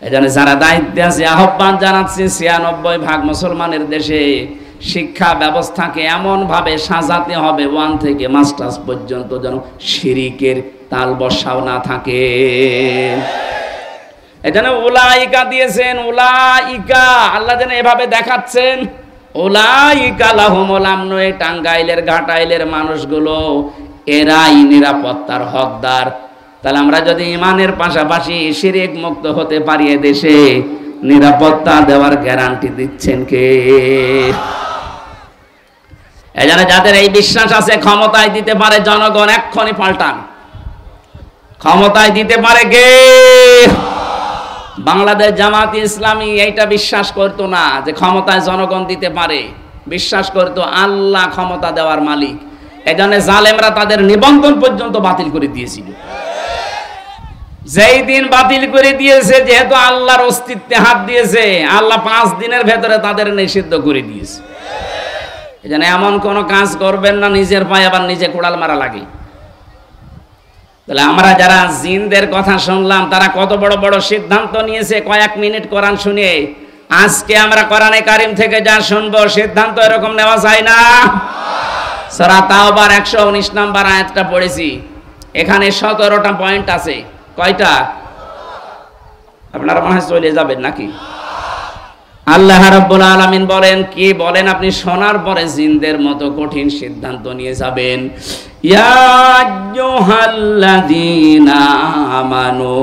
Speaker 2: এজন্য যারা দায়িত্বে আছে আহ্বান জানাচ্ছি, 96% মুসলমানের দেশে শিক্ষা ব্যবস্থাকে এমন ভাবে সাজাতে হবে 1 থেকে মাস্টার্স পর্যন্ত যেন শিরিকের তাল বসাও না থাকে। এজন্য উলাইকা দিয়েছেন, উলাইকা আল্লাহ যেন এভাবে দেখাচ্ছেন, উলাইকা লাহুমুল আমন। এই টাঙ্গাইলের ঘাটাইলের মানুষগুলো এরাই নিরাপত্তার হকদার। তাহলে আমরা যদি ঈমানের পাশাপাশি শিরিক মুক্ত হতে পারি, দেশে নিরাপত্তা দেওয়ার গ্যারান্টি দিচ্ছেন কে? এজন্য যাদের এই বিশ্বাস আছে ক্ষমতায় দিতে পারে জনগণ, এক্ষুনি পাল্টান। ক্ষমতায় দিতে পারে কে? বাংলাদেশ জামাত ইসলামী এইটা বিশ্বাস করতো না যে ক্ষমতায় জনগণ দিতে পারে, বিশ্বাস করতো আল্লাহ ক্ষমতা দেওয়ার মালিক। এজন্য জালেমরা তাদের নিবন্ধন পর্যন্ত বাতিল করে দিয়েছিল। যেই দিন বাতিল করে দিয়েছে, যেহেতু আল্লাহর অস্তিত্বে হাত দিয়েছে, আল্লাহ 5 দিনের ভেতরে তাদের নিষিদ্ধ করে দিয়েছে। এজন্য এমন কোন কাজ করবেন না নিজের পায়ে আবার নিজে কোড়াল মারা লাগে। তাহলে আমরা যারা জিনদের কথা শুনলাম, তারা কত বড় বড় সিদ্ধান্ত নিয়েছে কয়েক মিনিট কোরআন শুনে। আজকে আমরা কোরআনে কারিম থেকে যা শুনবো, সিদ্ধান্ত এরকম নেওয়া যায় না। সূরা তাওবার 119 নম্বর আয়াতটা পড়েছি। এখানে 17টা পয়েন্ট আছে। কয়টা? আপনারা মনে হয় চলে যাবেন নাকি? আল্লাহ রাব্বুল আলামিন বলেন, কি বলেন? আপনি শোনার পরে জিনদের মতো কঠিন সিদ্ধান্ত নিয়ে যাবেন। ইয়া আইয়ুহাল্লাযীনা আমানু,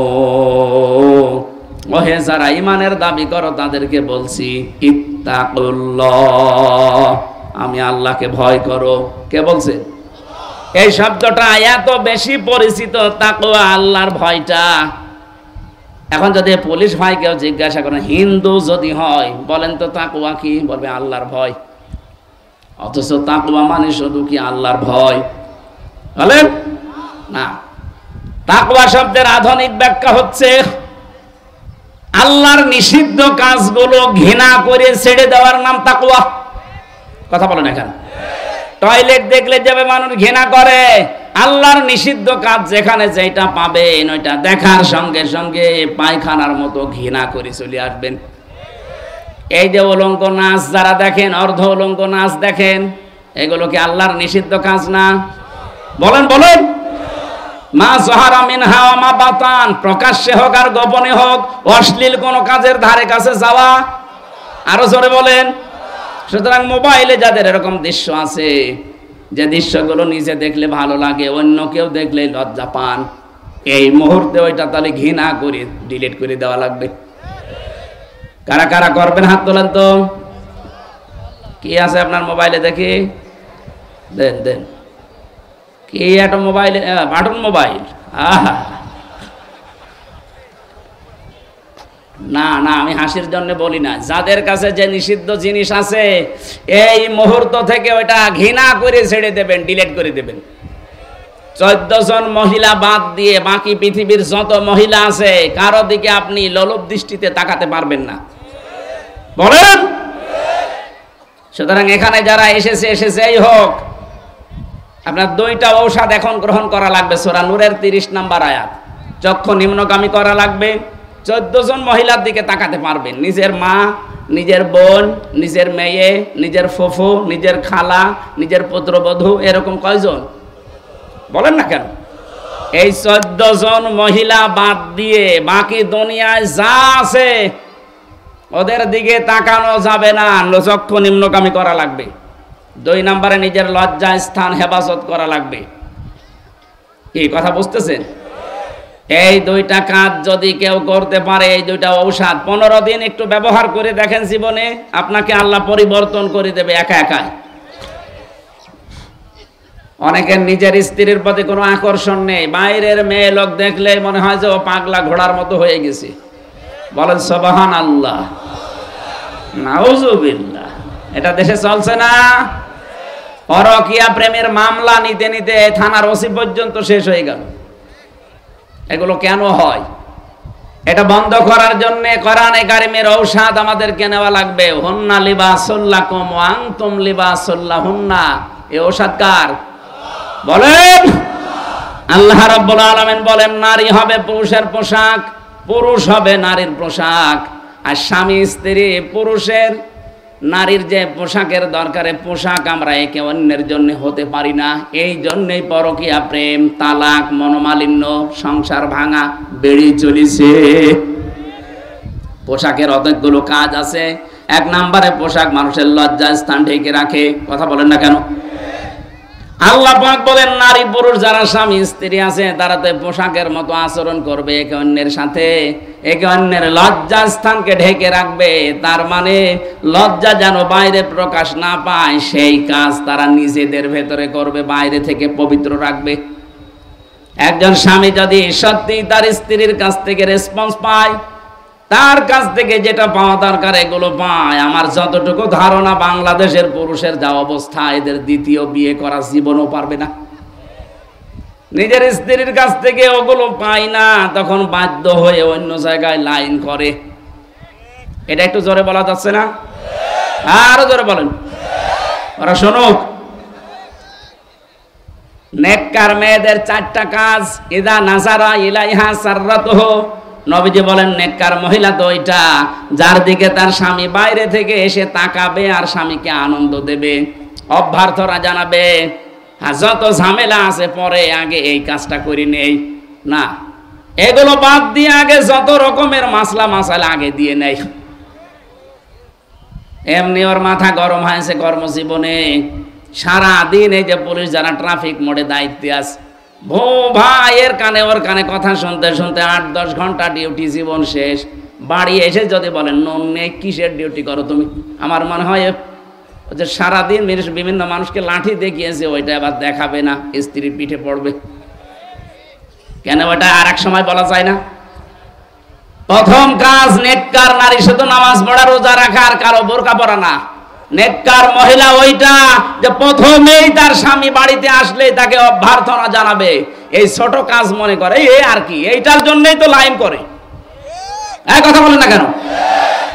Speaker 2: ওহে যারা ঈমানের দাবি করো তাদেরকে বলছি, ইত্তাকুল্লাহ, আমি আল্লাহকে ভয় করো। কে বলছে? এই শব্দটা এত বেশি পরিচিত, তাকওয়া, আল্লাহর ভয়টা। এখন যদি পুলিশ ভাইকেও জিজ্ঞাসা করেন, হিন্দু যদি হয়, বলেন তো তাকওয়া কি? বলবে আল্লাহর ভয়। অথচ তাকওয়া মানে শুধু কি আল্লাহর ভয়? বলেন না। তাকওয়া শব্দের আধুনিক ব্যাখ্যা হচ্ছে আল্লাহর নিষিদ্ধ কাজগুলো ঘৃণা করে ছেড়ে দেওয়ার নাম তাকওয়া। কথা বলেন এখানে। টয়লেট দেখলে যাবে মানুষ ঘৃণা করে, আল্লাহর নিষিদ্ধ কাজ যেখানে যেটা পাবেন ওইটা দেখার সঙ্গে সঙ্গে পায়খানার মতো ঘৃণা করে চলে আসবেন। এই যে উলঙ্গ নাচ যারা দেখেন, অর্ধ উলঙ্গ নাচ দেখেন, এগুলো কি আল্লাহর নিষিদ্ধ কাজ না? বলেন বলেন। মা যাহারা মিনহা ওয়া মা বাতান, প্রকাশ্যে হোক আর গোপনে হোক, অশ্লীল কোন কাজের ধারে কাছে যাওয়া। আরো জোরে বলেন। সুতরাং মোবাইলে যাদের এরকম দৃশ্য আছে, যে দৃশ্যগুলো নিজে দেখলে ভালো লাগে, অন্য কেউ দেখলে লজ্জা পান, এই মুহূর্তে ওইটা তাহলে ঘৃণা করে ডিলিট করে দেওয়া লাগবে। কারা কারা করবেন হাত তোলেন তো। কি আছে আপনার মোবাইলে দেখি? দেন দেন। কি একটা মোবাইলে? Button mobile. আহা, না না, আমি হাসির জন্য বলি না। যাদের কাছে যে নিষিদ্ধ জিনিস আছে, এই মুহূর্ত থেকে ওইটা ঘৃণা করে ছেড়ে দেবেন, ডিলিট করে দেবেন। 14 জন মহিলা বাদ দিয়ে বাকি পৃথিবীর যত মহিলা আছে, কারো দিকে আপনি লোলুপ দৃষ্টিতে তাকাতে পারবেন না। বলেন। সুতরাং এখানে যারা এসেছেই হোক, আপনার 2টা ঔষধ এখন গ্রহণ করা লাগবে। সূরা নূরের 30 নম্বর আয়াত। চক্ষু নিম্নগামী করা লাগবে। 14 জন মহিলার দিকে তাকাতে পারবেন। নিজের মা, নিজের বোন, নিজের মেয়ে, নিজের ফুফু, নিজের খালা, নিজের পুত্রবধূ, এরকম কয়জন? বলেন না কেন? এই 14 জন মহিলা বাদ দিয়ে বাকি দুনিয়ায় যা আছে ওদের দিকে তাকানো যাবে না, চক্ষু নিম্নগামী করা লাগবে। 2 নম্বরে নিজের লজ্জা স্থান হেফাজত করা লাগবে। কি কথা বুঝতেছেন? এই 2টা কাজ যদি কেউ করতে পারে, এই 2টা ঔষধ 15 দিন একটু ব্যবহার করে দেখেন, জীবনে আপনাকে আল্লাহ পরিবর্তন করে দেবে একা একাই। অনেকের নিজের স্ত্রীর প্রতি কোনো আকর্ষণ নেই, বাইরের মেয়ে লোক দেখলে মনে হয় যে ও পাগলা ঘোড়ার মতো হয়ে গেছে। বলেন সুবহানাল্লাহ, নাউযুবিল্লাহ। এটা দেশে চলছে না? পরকীয়া প্রেমের মামলা নিতে নিতে থানার ওসি পর্যন্ত শেষ হয়ে গেল। এগুলো কেন হয়? এটা বন্ধ করার জন্য কোরআনে কারিমের ঔষধ আমাদেরকে নেওয়া লাগবে। হুন্না লিবাসুল লাকুম ওয়া আনতুম লিবাসুল লাহুন্না। এই ঔষধ কার? বলেন। আল্লাহ রাব্বুল আলামিন বলেন, নারী হবে পুরুষের পোশাক, পুরুষ হবে নারীর পোশাক। আর স্বামী স্ত্রী পুরুষের নারীর যে পোশাকের দরকারে পোশাক আমরা একে অন্যের জন্য হতে পারি না। এই জন্যই পরকীয়া প্রেম, তালাক, মনোমালিন্য, সংসার ভাঙা বেড়ে চলেছে। পোশাকের অনেকগুলো কাজ আছে। 1 নম্বরে পোশাক মানুষের লজ্জা স্থান ঢেকে রাখে। কথা বলেন না কেন? আল্লাহ পাক বলেন, নারী পুরুষ যারা স্বামী স্ত্রী আছে তারা তো পোশাকের মতো আচরণ করবে একে অন্যের সাথে, একে অন্যের লজ্জা স্থানকে ঢেকে রাখবে। তার মানে লজ্জা যেন বাইরে প্রকাশ না পায়, সেই কাজ তারা নিজেদের ভেতরে করবে, বাইরে থেকে পবিত্র রাখবে। একজন স্বামী যদি সত্যি তার স্ত্রীর কাছ থেকে রেসপন্স পায়, তার কাছ থেকে যেটা পাওয়া দরকার এগুলো পায়, আমার যতটুকু ধারণা বাংলাদেশের পুরুষের যা অবস্থা, এদের দ্বিতীয় বিয়ে করা জীবনও পারবে না। নিজের স্ত্রীর কাছ থেকে ওগুলো পায় না, তখন বাধ্য হয়ে অন্য জায়গায় লাইন করে। এটা একটু জোরে বলা যাচ্ছে না? আরো জোরে বলেন, ওরা শুনুক। নেককার মেয়েদের 4টা কাজ। ইদা নাজারা ইলাইহা সাররাতুহু, নবীজি বলেন নেককার মহিলা তো ওইটা যার দিকে তার স্বামী বাইরে থেকে এসে তাকাবে আর স্বামীকে আনন্দ দেবে, অভ্যর্থনা জানাবে। যত ঝামেলা আছে পরে, আগে এই কাজটা করি নেই না, এগুলো বাদ দিয়ে আগে যত রকমের মাসলা মাসালা আগে দিয়ে নেই। এমনি ওর মাথা গরম হয়েছে কর্মজীবনে। সারাদিন এই যে পুলিশ যারা ট্রাফিক মোড়ে দায়িত্বে আছে, ভাই এর কানে ওর কানে কথা শুনতে শুনতে 8-10 ঘন্টা ডিউটি, জীবন শেষ। বাড়ি এসে যদি বলেন নুন নেই, কিসের ডিউটি করো তুমি? আমার মনে হয় যে সারাদিন বিভিন্ন মানুষকে লাঠি দেখিয়েছে, ওইটা আবার দেখাবে না, স্ত্রীর পিঠে পড়বে। কেন ওটা আর এক সময় বলা যায় না? প্রথম কাজ নেককার নারী শুধু নামাজ পড়া, রোজা রাখা আর কারো বোরকা পরা না। নেককার মহিলা ওইটা যে প্রথমেই তার স্বামী বাড়িতে আসলে তাকে অভ্যর্থনা জানাবে। এই ছোট কাজ মনে করে এই আর কি, এইটার জন্যই তো লাইন করে। এক কথা বলেন না কেন?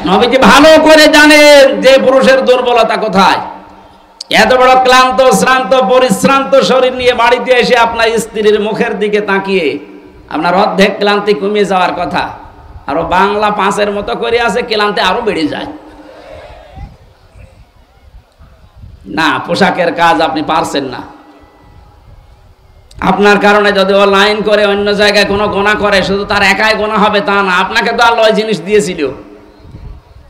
Speaker 2: নবীজি ভালো করে জানেন যে পুরুষের দুর্বলতা কোথায়। এত বড় ক্লান্ত শ্রান্ত পরিশ্রান্ত শরীর নিয়ে বাড়িতে এসে আপনার স্ত্রীর মুখের দিকে তাকিয়ে আপনার অর্ধেক ক্লান্তি কমে যাওয়ার কথা, আরো বাংলা 5-এর মতো করে আছে, ক্লান্তি আরো বেড়ে যায় না। পোশাকের কাজ আপনি পারছেন না, আপনার কারণে যদি ও লাইন করে অন্য জায়গায় কোনো গোনা করে, শুধু তার একাই গোনা হবে তা না, আপনাকে তো আল্লাহ জিনিস দিয়েছিল।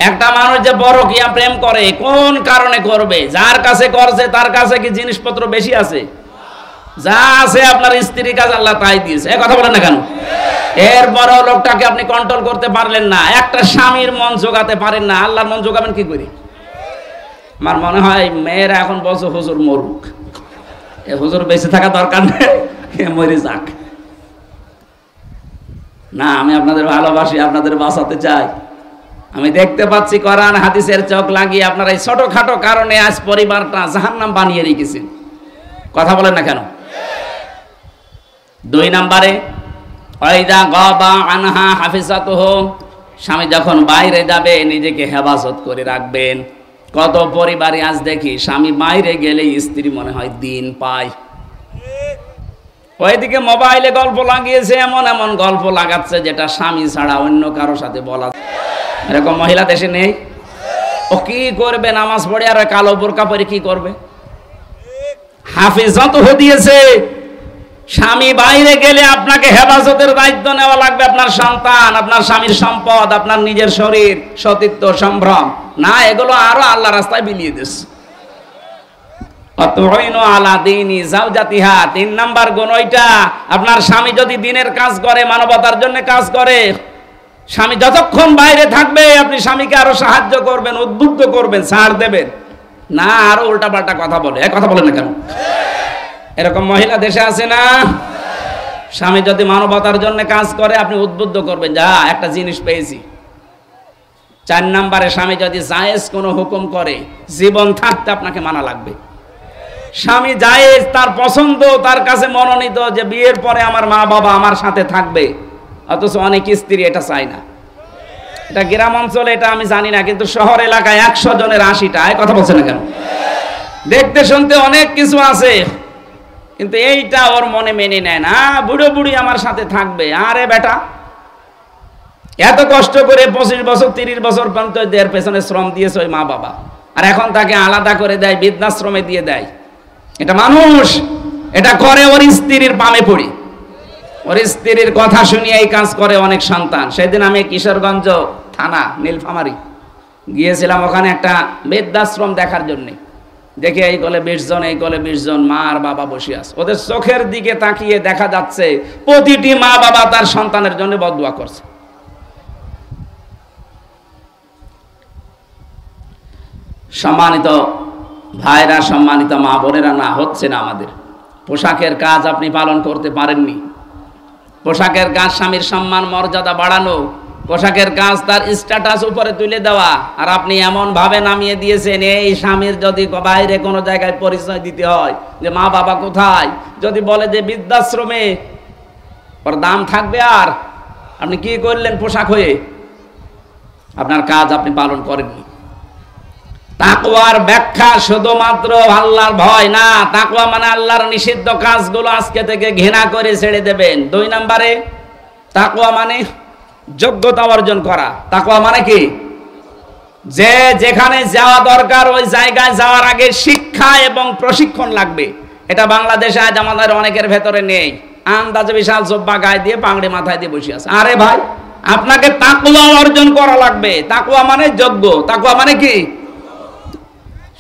Speaker 2: একটা মানুষ যে পরকীয়া প্রেম করে কোন কারণে করবে? যার কাছে করছে তার কাছে কি জিনিসপত্র বেশি আছে? যা আছে আপনার স্ত্রীর কাছে আল্লাহ তাই দিয়েছে। এই কথা বলেন না কেন? এরপরও লোকটাকে আপনি কন্ট্রোল করতে পারলেন না, একটা স্বামীর মন জোগাতে পারেন না, আল্লাহর মন জোগাবেন কি করে? আমার মনে হয় মেয়েরা এখন বলছে হুজুর মরুক, এ হুজুর বেঁচে থাকা দরকার নেই, মরে যাক না। আমি আপনাদের ভালোবাসি, আপনাদের বাঁচাতে চাই। আমি দেখতে পাচ্ছি কোরআন হাদিসের চোখ লাগিয়ে আপনারা এই ছোটখাটো কারণে আজ পরিবারটা জাহান্নাম বানিয়ে রেখেছেন। কথা বলেন না কেন? 2 নম্বরে ওয়াইদা গাবা আনহা হাফিজাতুহু, স্বামী যখন বাইরে যাবে নিজেকে হেফাজত করে রাখবেন। কত পরিবারে আজ দেখি স্বামী বাইরে গেলে স্ত্রী মনে হয় দিন পায়, ওইদিকে মোবাইলে গল্প লাগিয়েছে, এমন এমন গল্প লাগাচ্ছে যেটা স্বামী ছাড়া অন্য কারোর সাথে বলা। এরকম মহিলা দেশে নেই? ও কি করবে? নামাজ পড়ে আর কালো বোরকা পরে কি করবে? হাফিজত দিয়েছে। স্বামী বাইরে গেলে আপনাকে হেফাজতের দায়িত্ব নেওয়া লাগবে। আপনার সন্তান, আপনার স্বামীর সম্পদ, আপনার নিজের শরীর, সতীত্ব, সম্ভ্রম না, এগুলো আরো আল্লাহ রাস্তায় বিলিয়ে দিচ্ছে। অতএব আলা দীনি যাওজাতিহা, 3 নাম্বার গুণ ওইটা। আপনার স্বামী যদি দিনের কাজ করে, মানবতার জন্য কাজ করে, স্বামী যতক্ষণ বাইরে থাকবে আপনি স্বামীকে আরো সাহায্য করবেন, উদ্বুদ্ধ করবেন, ছাড় দেবেন না, আরো উল্টাপাল্টা কথা বলে। এক কথা বলে না কেন? এরকম মহিলা দেশে আছে না? স্বামী যদি মানবতার জন্য কাজ করে আপনি উদ্বুদ্ধ করবেন, যা একটা জিনিস পেয়েছি। 4 নম্বরে স্বামী যদি জায়েজ কোনো হুকুম করে, জীবন থাকতে আপনাকে মানা লাগবে। স্বামী জায়েজ, তার পছন্দ, তার কাছে মনোনীত যে বিয়ের পরে আমার মা বাবা আমার সাথে থাকবে, অথচ অনেক স্ত্রী এটা চায় না। এটা গ্রাম অঞ্চলে এটা আমি জানি না, কিন্তু শহর এলাকায় 100 জনের 80টা। এই কথা বলছে না কেন? দেখতে শুনতে অনেক কিছু আছে, কিন্তু এইটা ওর মনে মেনে নেয় না। বুড়ো বুড়ি আমার সাথে থাকবে। আরে বেটা, এত কষ্ট করে 25 বছর 30 বছর পর্যন্ত এর পেছনে শ্রম দিয়েছে ওই মা বাবা, আর এখন তাকে আলাদা করে দেয়, বৃদ্ধাশ্রমে দিয়ে দেয়। এটা মানুষ? এটা করে ওর স্ত্রীর পামে পড়ি, ওর স্ত্রীর কথা শুনিয়ে এই কাজ করে অনেক সন্তান। সেদিন আমি কিশোরগঞ্জ থানা নীলফামারী গিয়েছিলাম, ওখানে একটা বৃদ্ধাশ্রম দেখার জন্য। দেখে এই কোলে 20 জন, এই কোলে 20 জন মা আর বাবা বসে আছে। ওদের চোখের দিকে তাকিয়ে দেখা যাচ্ছে প্রতিটি মা বাবা তার সন্তানের জন্য বদদুয়া করছে। সম্মানিত ভাইরা, সম্মানিত মা বোনেরা, না হচ্ছে না আমাদের। পোশাকের কাজ আপনি পালন করতে পারেননি। পোশাকের কাজ স্বামীর সম্মান মর্যাদা বাড়ানো, পোশাকের কাজ তার স্ট্যাটাস উপরে তুলে দেওয়া, আর আপনি এমন ভাবে নামিয়ে দিয়েছেন এই স্বামীর যদি বাইরে কোনো জায়গায় পরিচয় দিতে হয় যে মা বাবা কোথায়, যদি বলে যে বৃদ্ধাশ্রমে, ওর দাম থাকবে। আর আপনি কি করলেন পোশাক হয়ে? আপনার কাজ আপনি পালন করেননি। তাকওয়ার ব্যাখ্যা শুধুমাত্র আল্লাহর ভয় না, তাকওয়া মানে আল্লাহর নিষিদ্ধ কাজগুলো আজকে থেকে ঘৃণা করে ছেড়ে দেবেন। 2 নম্বরে তাকওয়া মানে যোগ্যতা অর্জন করা। তাকওয়া মানে কি? যে যেখানে যাওয়া দরকার ওই জায়গায় যাওয়ার আগে শিক্ষা এবং প্রশিক্ষণ লাগবে। এটা বাংলাদেশে আজ আমাদের অনেকের ভেতরে নেই। আন্দাজে বিশাল জব্বা গায়ে দিয়ে পাগড়ি মাথায় দিয়ে বসে আছে। আরে ভাই, আপনাকে তাকওয়া অর্জন করা লাগবে। তাকওয়া মানে যোগ্য, তাকওয়া মানে কি?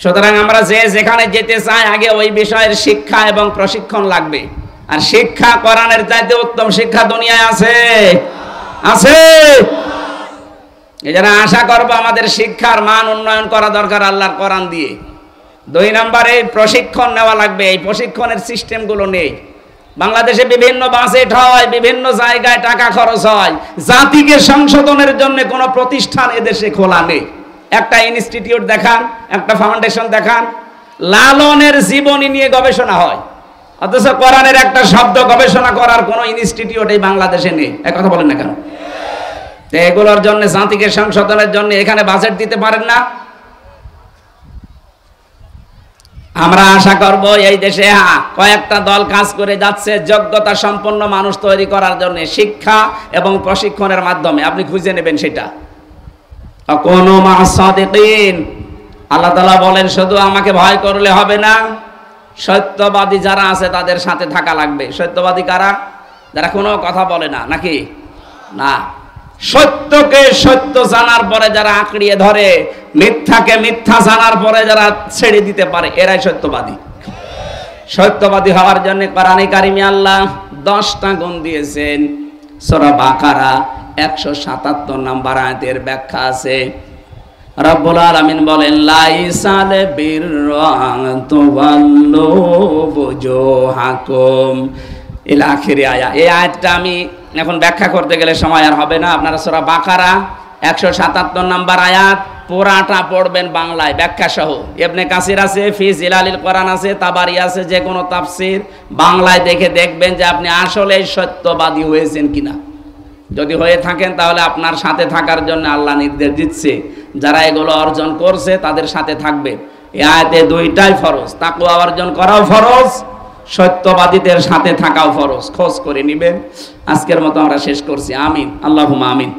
Speaker 2: সুতরাং আমরা যে যেখানে যেতে চাই আগে ওই বিষয়ের শিক্ষা এবং প্রশিক্ষণ লাগবে। আর শিক্ষা কোরআনের চাইতে উত্তম শিক্ষা দুনিয়ায় আছে? আছে। এজন্য আশা করব আমাদের শিক্ষার মান উন্নয়ন করা দরকার আল্লাহর কোরআন দিয়ে। 2 নম্বরে প্রশিক্ষণ নেওয়া লাগবে। এই প্রশিক্ষণের সিস্টেমগুলো নেই বাংলাদেশে। বিভিন্ন বাজেট হয়, বিভিন্ন জায়গায় টাকা খরচ হয়, জাতিকে সংশোধনের জন্য কোনো প্রতিষ্ঠান এদেশে খোলা নেই। একটা ইনস্টিটিউট দেখান, একটা ফাউন্ডেশন দেখান, লালনের জীবনী নিয়ে গবেষণা হয়, অথচ কোরআনের একটা শব্দ গবেষণা করার কোনো ইনস্টিটিউট এই বাংলাদেশে নেই। এক কথা বলেন না কেন? এগুলোর জন্য, জাতিকে সংশোধনের জন্য এখানে বাজেট দিতে পারেন না। আমরা আশা করব এই দেশে কয়েকটা দল কাজ করে যাচ্ছে যোগ্যতা সম্পন্ন মানুষ তৈরি করার জন্য শিক্ষা এবং প্রশিক্ষণের মাধ্যমে। আপনি খুঁজে নেবেন সেটা। কোনো মাসাদিকিন, আল্লাহ তাআলা বলেন শুধু আমাকে ভয় করলে হবে না, সত্যবাদী যারা আছে তাদের সাথে থাকা লাগবে। সত্যবাদী কারা? যারা কোনো কথা বলে না, নাকি না, সত্যকে সত্য জানার পরে যারা আঁকড়িয়ে ধরে, মিথ্যাকে মিথ্যা জানার পরে যারা ছেড়ে দিতে পারে, এরাই সত্যবাদী। সত্যবাদী হওয়ার জন্য কোরআনে কারিমে আল্লাহ 10টা গুণ দিয়েছেন। সূরা বাকারা 177 নম্বর আয়াতের ব্যাখ্যা আছে। রব্বুল আলামিন বলেন লাইসাল বিররান তুওয়াল্লু বুজুহাকুম ইলা আখিরি আয়া। এই আয়াতটা আমি এখন ব্যাখ্যা করতে গেলে সময় আর হবে না। আপনারা সূরা বাকারা 177 নম্বর আয়াত পুরাটা পড়বেন বাংলায় ব্যাখ্যা সহ। ইবনে কাসির আছে, ফি জিলালিল কোরআন আছে, তাবারি আছে, যে কোনো তাফসীর বাংলায় দেখে দেখবেন যে আপনি আসলেই সত্যবাদী হয়েছেন কিনা। যদি হয়ে থাকেন তাহলে আপনার সাথে থাকার জন্য আল্লাহ নির্দেশ দিচ্ছে, যারা এগুলো অর্জন করছে তাদের সাথে থাকবে। এই আয়াতে 2টাই ফরজ, তাকওয়া অর্জন করাও ফরজ, সত্যবাদীদের সাথে থাকাও ফরজ। খোঁজ করে নেবেন। আজকের মতো আমরা শেষ করছি। আমিন, আল্লাহুম্মা আমিন।